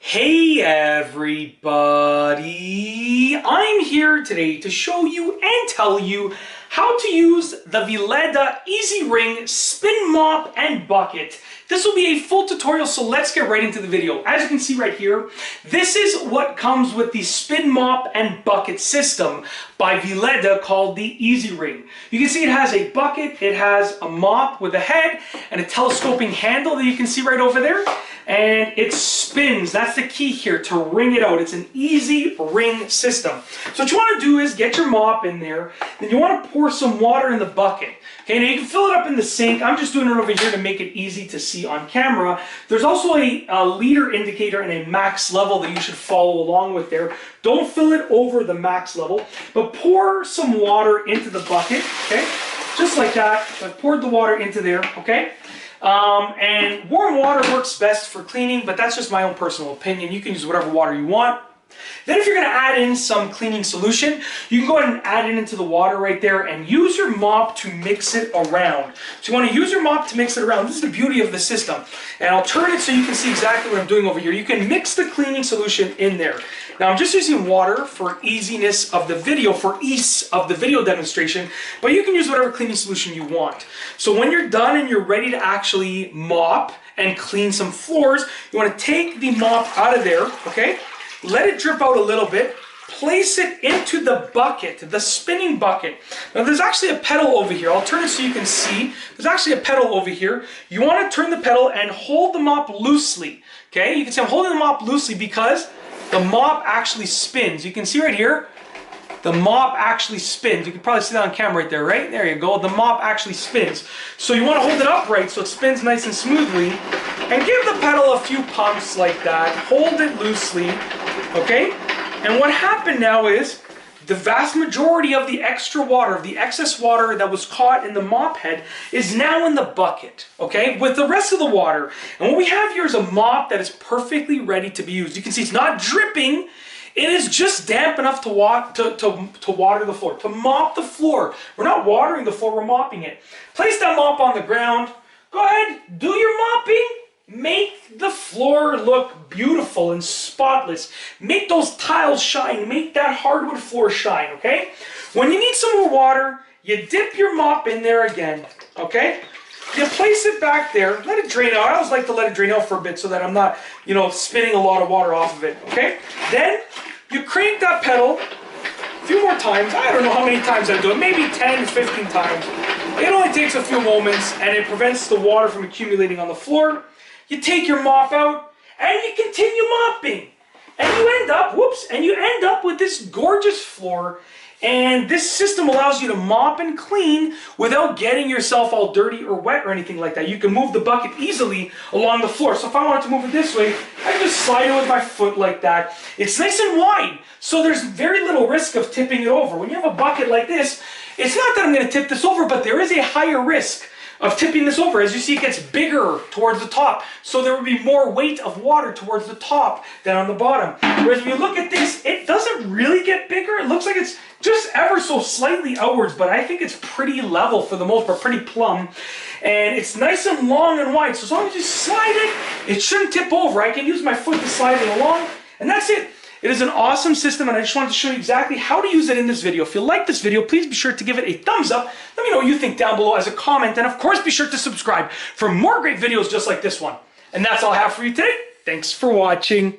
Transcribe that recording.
Hey everybody, I'm here today to show you and tell you how to use the Vileda Easywring spin mop and bucket. This will be a full tutorial, so let's get right into the video. As you can see right here, this is what comes with the spin mop and bucket system by Vileda called the Easywring. You can see it has a bucket, it has a mop with a head and a telescoping handle that you can see right over there. And it spins. That's the key here, to wring it out. It's an easy wring system. So what you want to do is get your mop in there, then you want to pour some water in the bucket. Okay, now you can fill it up in the sink. I'm just doing it over here to make it easy to see on camera. There's also a liter indicator and a max level that you should follow along with there. Don't fill it over the max level, but pour some water into the bucket, okay? Just like that. So I've poured the water into there, okay? And warm water works best for cleaning, but that's just my own personal opinion. You can use whatever water you want. Then if you're going to add in some cleaning solution, you can go ahead and add it into the water right there and use your mop to mix it around. So you want to use your mop to mix it around. This is the beauty of the system. And I'll turn it so you can see exactly what I'm doing over here. You can mix the cleaning solution in there. Now I'm just using water for easiness of the video, for ease of the video demonstration, but you can use whatever cleaning solution you want. So when you're done and you're ready to actually mop and clean some floors, you want to take the mop out of there, okay? Let it drip out a little bit, place it into the bucket, the spinning bucket. Now there's actually a pedal over here. I'll turn it so you can see. There's actually a pedal over here. You want to turn the pedal and hold the mop loosely, okay? You can see I'm holding the mop loosely because the mop actually spins. You can see right here, the mop actually spins. You can probably see that on camera right there, right? There you go. The mop actually spins. So you want to hold it upright so it spins nice and smoothly. And give the pedal a few pumps like that. Hold it loosely, okay? And what happened now is the vast majority of the extra water, the excess water that was caught in the mop head is now in the bucket, okay? With the rest of the water. And what we have here is a mop that is perfectly ready to be used. You can see it's not dripping. It is just damp enough to water the floor, to mop the floor. We're not watering the floor, we're mopping it. Place that mop on the ground. Go ahead, do your mopping. Make the floor look beautiful and spotless. Make those tiles shine. Make that hardwood floor shine, okay? When you need some more water, you dip your mop in there again, okay? You place it back there, let it drain out. I always like to let it drain out for a bit so that I'm not, spinning a lot of water off of it, okay? Then you crank that pedal a few more times. I don't know how many times I do it, maybe 10, 15 times. It only takes a few moments and it prevents the water from accumulating on the floor. You take your mop out and you continue mopping. And you end up, with this gorgeous floor. And this system allows you to mop and clean without getting yourself all dirty or wet or anything like that. You can move the bucket easily along the floor. So if I wanted to move it this way, I can just slide it with my foot like that. It's nice and wide, so there's very little risk of tipping it over. When you have a bucket like this, it's not that I'm going to tip this over, but there is a higher risk of tipping this over. As you see, it gets bigger towards the top, so there will be more weight of water towards the top than on the bottom. Whereas if you look at this, it doesn't really get bigger. It looks like it's just ever so slightly outwards, but I think it's pretty level for the most part, pretty plumb. And it's nice and long and wide, so as long as you slide it, it shouldn't tip over. I can use my foot to slide it along, and that's it. It is an awesome system, and I just wanted to show you exactly how to use it in this video. If you like this video, please be sure to give it a thumbs up. Let me know what you think down below as a comment, and of course be sure to subscribe for more great videos just like this one. And that's all I have for you today. Thanks for watching.